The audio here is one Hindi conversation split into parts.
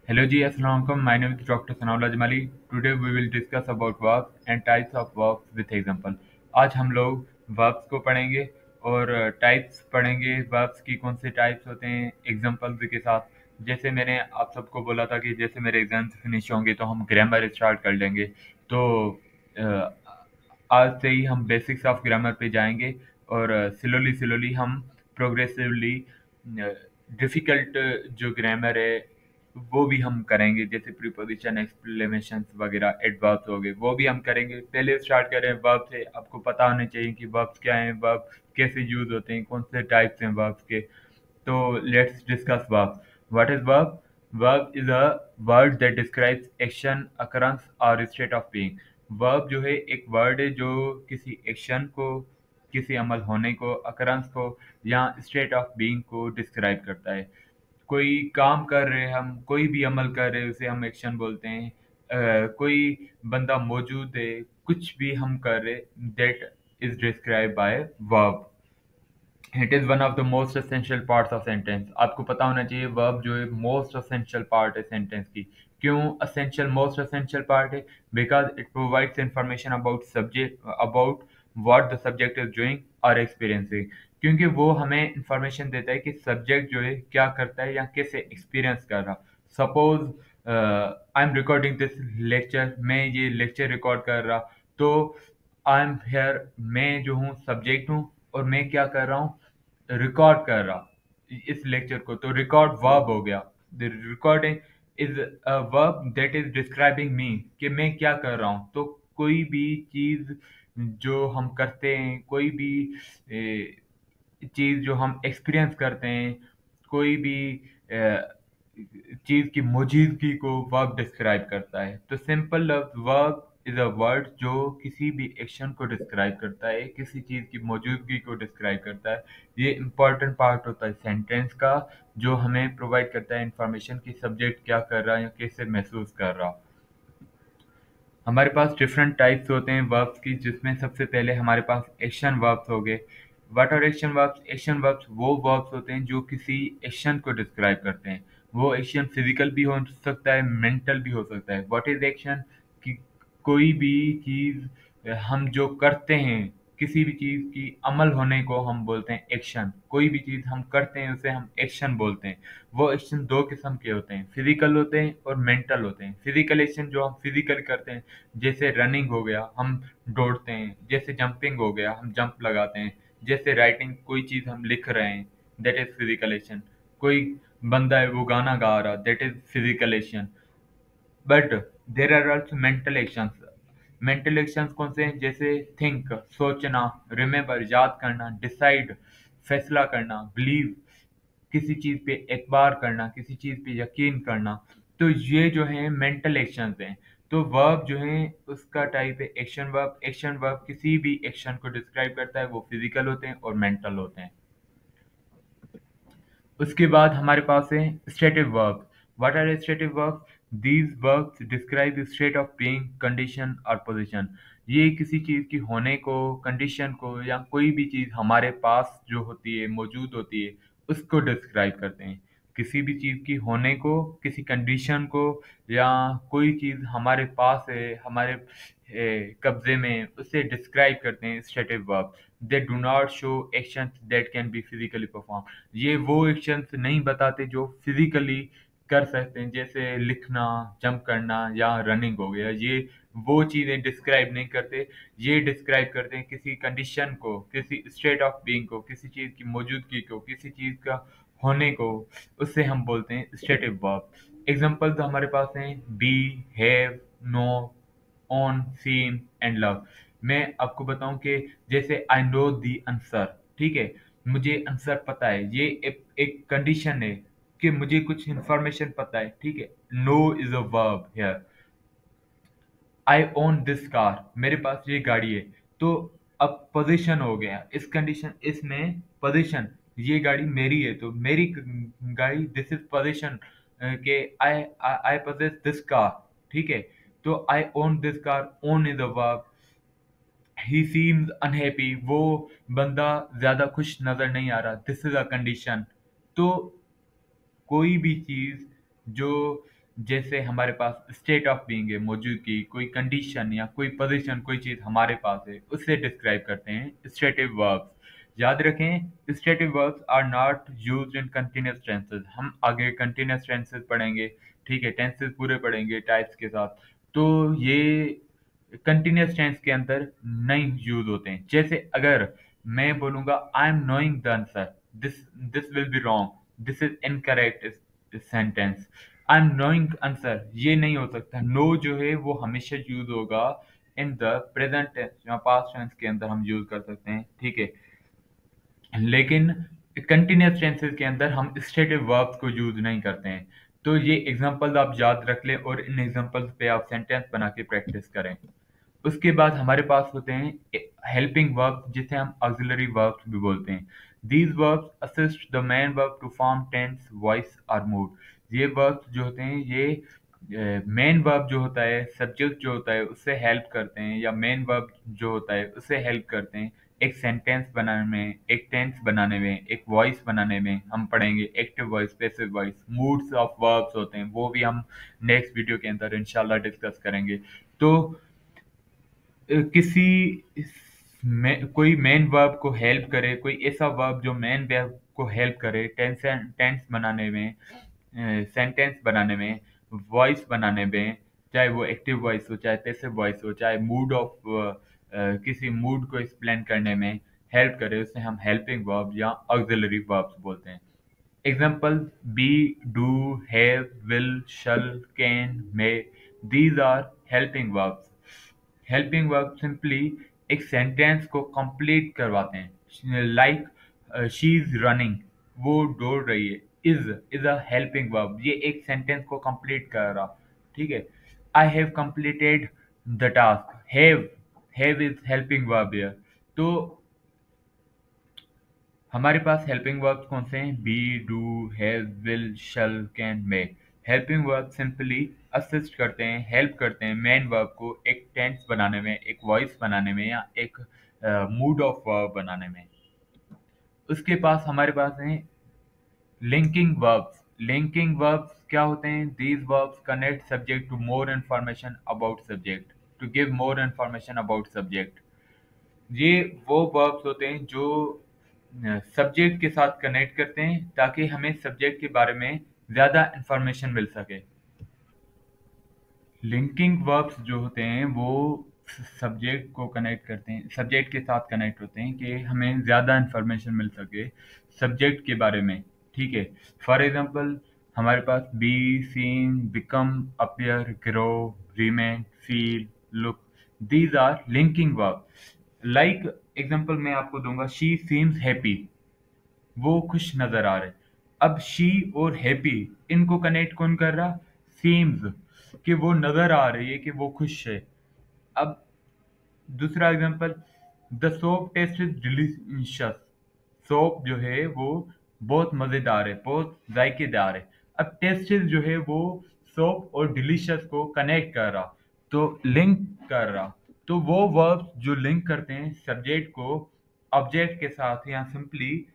Hello जी, अस्सलाम वालेकुम. My name is Dr. Sanaullah Jamali. Today we will discuss about verbs and types of verbs with example. आज हम लोग verbs को पढ़ेंगे और टाइप्स पढ़ेंगे. verbs की कौन से टाइप्स होते हैं एग्जांपल्स के साथ. जैसे मैंने आप सबको बोला था कि जैसे मेरे एग्जाम्स फिनिश होंगे तो हम ग्रामर स्टार्ट कर लेंगे. तो आज से ही हम बेसिक्स ऑफ ग्रामर पे जाएंगे और स्लोली स्लोली हम प्रोग्रेसिवली डिफ़िकल्ट जो ग्रामर है वो भी हम करेंगे. जैसे प्रीपोजिशन, एक्सक्लेमेशंस वगैरह, एडवर्ब्स हो गए, वो भी हम करेंगे. पहले स्टार्ट करें वर्ब से. आपको पता होना चाहिए कि वर्ब्स क्या हैं, वर्ब कैसे यूज़ होते हैं, कौन से टाइप्स हैं वर्ब्स के. तो let's discuss verb. What is verb? Verb is a word that describes action, occurrence और स्टेट ऑफ बीइंग. वर्ब जो है एक वर्ड है जो किसी एक्शन को, किसी अमल होने को, अकरेंस को या स्टेट ऑफ बीइंग को डिस्क्राइब करता है. कोई काम कर रहे हैं हम, कोई भी अमल कर रहे हैं उसे हम एक्शन बोलते हैं. कोई बंदा मौजूद है, कुछ भी हम कर रहे, that is describe by verb. It is one of the most essential parts of sentence. आपको पता होना चाहिए वर्ब जो है मोस्ट एसेंशियल पार्ट है सेंटेंस की. क्यों एसेंशियल, मोस्ट एसेंशियल पार्ट है? Because it provides information about subject, about what the subject is doing और एक्सपीरियंसिंग. क्योंकि वो हमें इंफॉर्मेशन देता है कि सब्जेक्ट जो है क्या करता है या कैसे एक्सपीरियंस कर रहा. Suppose I am recording this lecture. मैं ये लेक्चर रिकॉर्ड कर रहा. तो आई एम हेयर, मैं जो हूँ सब्जेक्ट हूँ और मैं क्या कर रहा हूँ, रिकॉर्ड कर रहा इस लेक्चर को. तो रिकॉर्ड वर्ब हो गया. The recording is a verb that is describing me कि मैं क्या कर रहा हूँ. तो कोई भी चीज जो हम करते हैं, कोई भी चीज जो हम एक्सपीरियंस करते हैं, कोई भी चीज की मौजूदगी को वर्ब डिस्क्राइब करता है. तो सिंपल लफ्ज वर्ब इज अ वर्ड जो किसी भी एक्शन को डिस्क्राइब करता है, किसी चीज की मौजूदगी को डिस्क्राइब करता है. ये इंपॉर्टेंट पार्ट होता है सेंटेंस का, जो हमें प्रोवाइड करता है इंफॉर्मेशन कि सब्जेक्ट क्या कर रहा है या कैसे महसूस कर रहा. हमारे पास डिफरेंट टाइप्स होते हैं वर्ब्स की, जिसमें सबसे पहले हमारे पास एक्शन वर्ब्स हो गए. What are action verbs? Action verbs वो वर्ब्स होते हैं जो किसी एक्शन को डिस्क्राइब करते हैं. वो एक्शन फिजिकल भी हो सकता है, मेंटल भी हो सकता है. What is action? कि कोई भी चीज हम जो करते हैं, किसी भी चीज की अमल होने को हम बोलते हैं एक्शन. कोई भी चीज हम करते हैं उसे हम एक्शन बोलते हैं. वो एक्शन दो किस्म के होते हैं, फिजिकल होते हैं और मेंटल होते हैं. फिजिकल एक्शन जो हम फिजिकल करते हैं, जैसे रनिंग हो गया, हम दौड़ते हैं. जैसे जंपिंग हो गया, हम जंप लगाते हैं. जैसे राइटिंग, कोई चीज हम लिख रहे हैं, दैट इज फिजिकल एक्शन. कोई बंदा है वो गाना गा रहा, that is physical action. But there are also mental actions. Mental actions कौन से हैं? जैसे थिंक, सोचना, रिमेम्बर, याद करना, डिसाइड, फैसला करना, बिलीव, किसी चीज पे एतबार करना, किसी चीज पे यकीन करना. तो ये जो है मेंटल एक्शंस हैं. तो वर्ब जो है उसका टाइप है एक्शन वर्ब. एक्शन वर्ब किसी भी एक्शन को डिस्क्राइब करता है. वो फिजिकल होते हैं और मेंटल होते हैं. उसके बाद हमारे पास है stative verb. What are stative verb? These verbs describe state of being, condition और पोजीशन. ये किसी चीज की होने को, कंडीशन को या कोई भी चीज हमारे पास जो होती है, मौजूद होती है, उसको डिस्क्राइब करते हैं. किसी भी चीज की होने को, किसी कंडीशन को, या कोई चीज हमारे पास है, हमारे कब्जे में, उसे डिस्क्राइब करते हैं stative verb. They do not show actions that can be physically perform. ये वो एक्शंस नहीं बताते जो फिजिकली कर सकते हैं. जैसे लिखना, जंप करना या रनिंग हो गया. ये वो चीज़ें डिस्क्राइब नहीं करते. ये डिस्क्राइब करते हैं किसी कंडीशन को, किसी स्टेट ऑफ बीइंग को, किसी चीज़ की मौजूदगी को, किसी चीज़ का होने को. उससे हम बोलते हैं स्टेटिव वर्ब. एग्जाम्पल तो हमारे पास हैं be, have, know, own, seem and love. मैं आपको बताऊं कि जैसे आई नो दी आंसर, ठीक है, मुझे आंसर पता है. ये एक कंडीशन है कि मुझे कुछ इंफॉर्मेशन पता है, ठीक है. Know is a verb here. I own this car, मेरे पास ये गाड़ी है. तो अब पोजीशन हो गया इस कंडीशन, इसमें पोजीशन, ये गाड़ी मेरी है तो मेरी गाड़ी, दिस इज पोजीशन के I I possess this car, ठीक है. तो I own this car, own is a verb. He seems unhappy, वो बंदा ज्यादा खुश नजर नहीं आ रहा, दिस इज अ कंडीशन. तो कोई भी चीज जो जैसे हमारे पास स्टेट ऑफ बीइंग है, मौजूदगी, कोई कंडीशन या कोई पोजीशन, कोई चीज़ हमारे पास है, उससे डिस्क्राइब करते हैं स्टेटिव वर्ब्स। याद रखें, stative verbs are not used in continuous tenses. हम आगे कंटीन्यूअस टेंसेस पढ़ेंगे, ठीक है, टेंसेस पूरे पढ़ेंगे टाइप्स के साथ। तो ये कंटीन्यूअस टेंस के अंदर नहीं यूज होते हैं। जैसे अगर मैं बोलूंगा I am knowing the answer, this this will be wrong, this is incorrect sentence. I am knowing answer, ये नहीं हो सकता। नो जो है वो हमेशा यूज होगा इन द प्रेजेंट टेंस या पास्ट टेंस के अंदर हम यूज कर सकते हैं, ठीक है। लेकिन कंटिन्यूअस टेंसेस के अंदर हम स्टेटिव वर्ब्स को यूज नहीं करते हैं। तो ये एग्जांपल्स आप याद रख लें और इन एग्जांपल्स पे आप सेंटेंस बना के प्रैक्टिस करें। उसके बाद हमारे पास होते हैं हेल्पिंग वर्ब्स, जिसे हम ऑक्सिलरी वर्ब्स भी बोलते हैं। These verbs assist the main verb to form tense, voice और मूड। ये वर्ब्स जो होते हैं ये मेन वर्ब जो होता है, सब्जेक्ट जो होता है उससे हेल्प करते हैं, या मेन वर्ब जो होता है उससे हेल्प करते हैं एक सेंटेंस बनाने में, एक टेंस बनाने में, एक वॉइस बनाने में। हम पढ़ेंगे active voice, passive voice, moods of verbs होते हैं, वो भी हम नेक्स्ट वीडियो के अंदर इंशाल्लाह डिस्कस करेंगे। तो किसी में कोई मेन वर्ब को हेल्प करे, कोई ऐसा वर्ब जो मेन वर्ब को हेल्प करे टेंस टेंस बनाने में, सेंटेंस बनाने में, वॉइस बनाने में, चाहे वो एक्टिव वॉइस हो, चाहे पैसिव वॉइस हो, चाहे मूड ऑफ किसी मूड को एक्सप्लेन करने में हेल्प करे, उसे हम हेल्पिंग वर्ब या ऑक्सिलरी वर्ब्स बोलते हैं। Example: be, do, have, will, shall, can, may. These are helping verbs. Helping verb simply एक सेंटेंस को कंप्लीट करवाते हैं। लाइक शी इज रनिंग, वो दौड़ रही है। इज अ हेल्पिंग वर्ब, ये एक सेंटेंस को कंप्लीट कर रहा, ठीक है। I have completed the task, have is helping verb here. तो हमारे पास हेल्पिंग वर्ब्स कौन से हैं? Be, do, have, will, shall, can, may. Helping verb simply assist करते हैं, हेल्प करते हैं मेन वर्ब को एक टेंस बनाने में, एक वॉइस बनाने में, या एक मूड ऑफ वर्ब बनाने में। उसके पास हमारे पास हैं लिंकिंग वर्ब्स। लिंकिंग वर्ब्स क्या होते हैं? These verbs connect subject to more information about subject, to give more information about subject. ये वो वर्ब्स होते हैं जो सब्जेक्ट के साथ कनेक्ट करते हैं ताकि हमें सब्जेक्ट के बारे में ज़्यादा इंफॉर्मेशन मिल सके। लिंकिंग वर्ब्स जो होते हैं वो सब्जेक्ट को कनेक्ट करते हैं, सब्जेक्ट के साथ कनेक्ट होते हैं कि हमें ज़्यादा इंफॉर्मेशन मिल सके सब्जेक्ट के बारे में, ठीक है। फॉर एग्जांपल हमारे पास be, seen, become, appear, grow, remain, feel, look. These are linking verb. Like example मैं आपको दूंगा, शी सीम्स हैप्पी, वो खुश नजर आ रहे। अब शी और हैप्पी, इनको कनेक्ट कौन कर रहा? सीम्स, कि वो नजर आ रही है कि वो खुश है। अब दूसरा example, the soup taste is delicious. Soup जो है वो बहुत मजेदार है, बहुत जायकेदार है। अब टेस्ट जो है वो सोप और डिलीशियस को कनेक्ट कर रहा, तो लिंक कर रहा। तो वो वर्ब्स जो लिंक करते हैं सब्जेक्ट को ऑब्जेक्ट के साथ, या सिंपली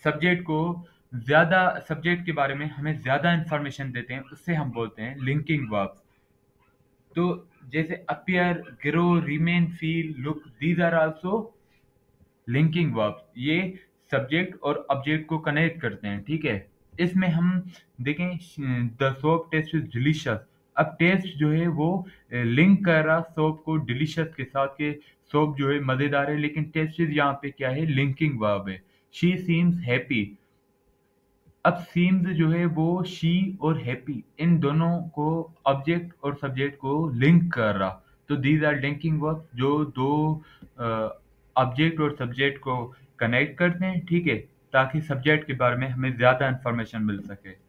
सब्जेक्ट को ज्यादा, सब्जेक्ट के बारे में हमें ज्यादा इंफॉर्मेशन देते हैं, उससे हम बोलते हैं लिंकिंग वर्ब्स। तो जैसे appear, grow, remain, feel, look, these are also linking verbs. ये सब्जेक्ट और ऑब्जेक्ट को कनेक्ट करते हैं, ठीक है। इसमें हम देखें, the soup taste is delicious. अब टेस्ट जो है वो लिंक कर रहा सोप को डिलीशियस के साथ, के सोप जो है मजेदार है, लेकिन टेस्ट इज यहाँ पे क्या है? लिंकिंग वर्ब है। She seems happy. अब सीम्स जो है वो शी और हैप्पी, इन दोनों को, ऑब्जेक्ट और सब्जेक्ट को लिंक कर रहा। तो दीज आर लिंकिंग वर्ब, जो दो ऑब्जेक्ट और सब्जेक्ट को कनेक्ट करते हैं, ठीक है, ताकि सब्जेक्ट के बारे में हमें ज्यादा इंफॉर्मेशन मिल सके।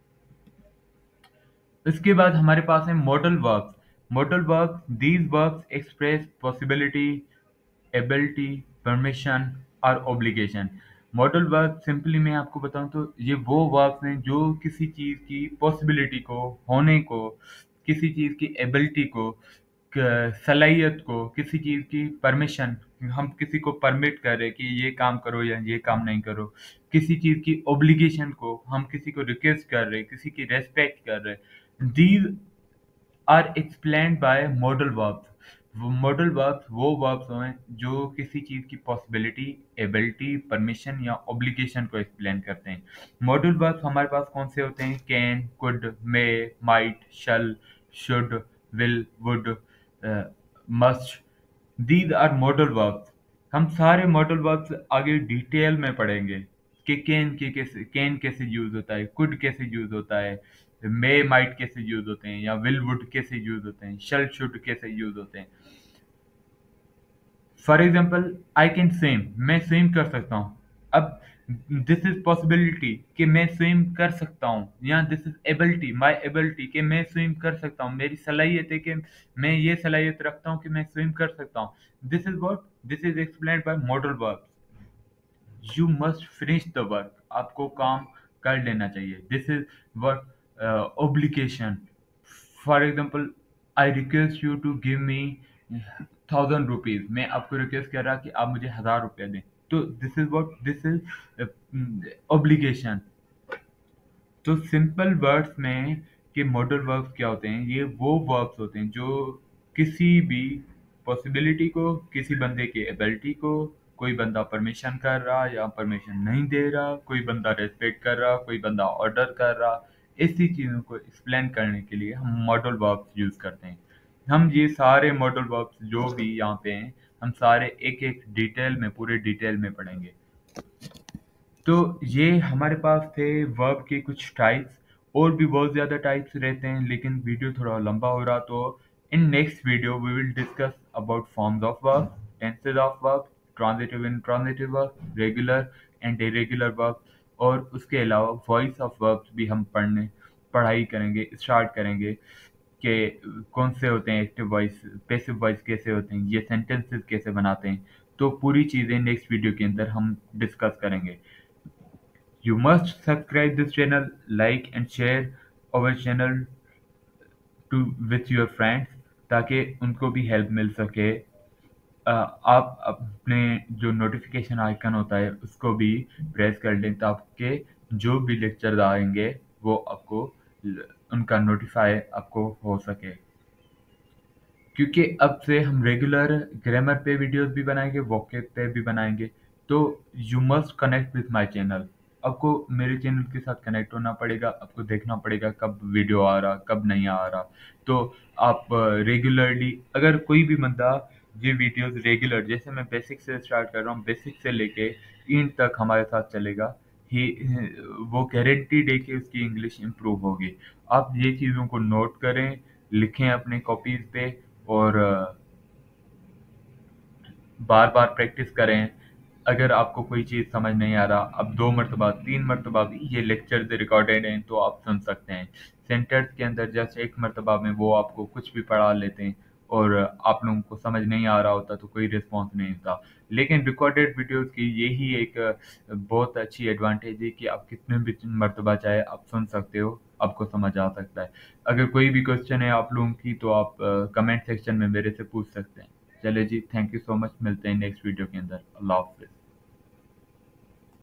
इसके बाद हमारे पास है modal verbs. Modal verbs, these verbs express possibility, ability, permission और ऑब्लिगेशन। मॉडल वर्ब सिंपली मैं आपको बताऊं तो ये वो वर्ब्स हैं जो किसी चीज की पॉसिबिलिटी को, होने को, किसी चीज की एबिलिटी को, सलाहियत को, किसी चीज़ की परमिशन, हम किसी को परमिट कर रहे कि ये काम करो या ये काम नहीं करो, किसी चीज़ की ऑब्लिगेशन को हम किसी को रिक्वेस्ट कर रहे, किसी की रेस्पेक्ट कर रहे, these are explained by modal verbs. वो मॉडल वर्ब्स वो वर्ब्स हैं जो किसी चीज़ की पॉसिबिलिटी, एबिलिटी, परमिशन या ऑब्लिगेशन को एक्सप्लेन करते हैं। मॉडल वर्ब्स हमारे पास कौन से होते हैं? Can, could, may, might, shall, should, will, would, must. These are modal verbs. हम सारे मॉडल वर्ब्स आगे डिटेल में पढ़ेंगे कि कैन कैसे यूज होता है, कुड कैसे यूज होता है, मे माइट कैसे यूज होते हैं, या विल वुड कैसे यूज होते हैं, शल शुड कैसे यूज होते हैं। For example, I can swim, मैं स्विम कर सकता हूँ। अब दिस इज पॉसिबिलिटी कि मैं स्विम कर सकता हूँ, या this is ability, my ability कि मैं स्विम कर सकता हूँ, मेरी सलाहियत है कि मैं ये सलाहियत रखता हूँ कि मैं स्विम कर सकता हूँ। This is what, this is explained by modal verb. You must finish the work, आपको काम कर लेना चाहिए। This is work obligation. For example, I request you to give me 1000 rupees, मैं आपको रिक्वेस्ट कर रहा कि आप मुझे 1000 रुपया दें। तो this is what, this is obligation. तो सिंपल वर्ड्स में कि मॉडल वर्ब्स क्या होते हैं, ये वो वर्ब्स होते हैं जो किसी भी पॉसिबिलिटी को, किसी बंदे की एबिलिटी को, कोई बंदा परमिशन कर रहा या परमिशन नहीं दे रहा, कोई बंदा रेस्पेक्ट कर रहा, कोई बंदा ऑर्डर कर रहा, ऐसी चीज़ों को एक्सप्लेन करने के लिए हम मॉडल वर्ब्स यूज़ करते हैं। हम ये सारे मॉडल वर्ब्स जो भी यहाँ पे हैं, हम सारे एक एक डिटेल में, पूरे डिटेल में पढ़ेंगे। तो ये हमारे पास थे वर्ब के कुछ टाइप्स। और भी बहुत ज़्यादा टाइप्स रहते हैं, लेकिन वीडियो थोड़ा लंबा हो रहा, तो in next video we will discuss about forms of verb, tenses of verb, transitive and transitive verb, regular and irregular verb, और उसके अलावा वॉइस ऑफ वर्ब्स भी हम पढ़ाई करेंगे, स्टार्ट करेंगे कि कौन से होते हैं, एक्टिव वॉइस, पैसिव वॉइस कैसे होते हैं, ये सेंटेंसेस कैसे बनाते हैं। तो पूरी चीज़ें नेक्स्ट वीडियो के अंदर हम डिस्कस करेंगे। You must subscribe this channel, like and share our channel to with your friends ताकि उनको भी हेल्प मिल सके। आप अपने जो नोटिफिकेशन आइकन होता है उसको भी प्रेस कर लें ताकि जो भी लेक्चर आएंगे वो आपको उनका नोटिफाई आपको हो सके। क्योंकि अब से हम रेगुलर ग्रामर पे वीडियोस भी बनाएंगे, वोकैब पे भी बनाएंगे। तो you must connect with my channel. आपको मेरे चैनल के साथ कनेक्ट होना पड़ेगा, आपको देखना पड़ेगा कब वीडियो आ रहा, कब नहीं आ रहा। तो आप रेगुलरली, अगर कोई भी बंदा ये वीडियोस रेगुलर, जैसे मैं बेसिक से स्टार्ट कर रहा हूँ, बेसिक से लेके इन तक हमारे साथ चलेगा, ही वो गारंटीड है कि उसकी इंग्लिश इम्प्रूव होगी। आप ये चीज़ों को नोट करें, लिखें अपने कॉपीज पे, और बार बार प्रैक्टिस करें। अगर आपको कोई चीज़ समझ नहीं आ रहा, अब 2 मरतबा 3 मरतबा भी ये लेक्चर रिकॉर्डेड हैं तो आप सुन सकते हैं। सेंटर्स के अंदर जस्ट 1 मरतबा में वो आपको कुछ भी पढ़ा लेते हैं, और आप लोगों को समझ नहीं आ रहा होता तो कोई रिस्पॉन्स नहीं होता। लेकिन रिकॉर्डेड वीडियोस की यही एक बहुत अच्छी एडवांटेज है कि आप कितने भी मरतबा चाहे आप सुन सकते हो, आपको समझ आ सकता है। अगर कोई भी क्वेश्चन है आप लोगों की तो आप कमेंट सेक्शन में मेरे से पूछ सकते हैं। चले जी, थैंक यू सो मच, मिलते हैं नेक्स्ट वीडियो के अंदर। अल्लाह हाफ़िज़।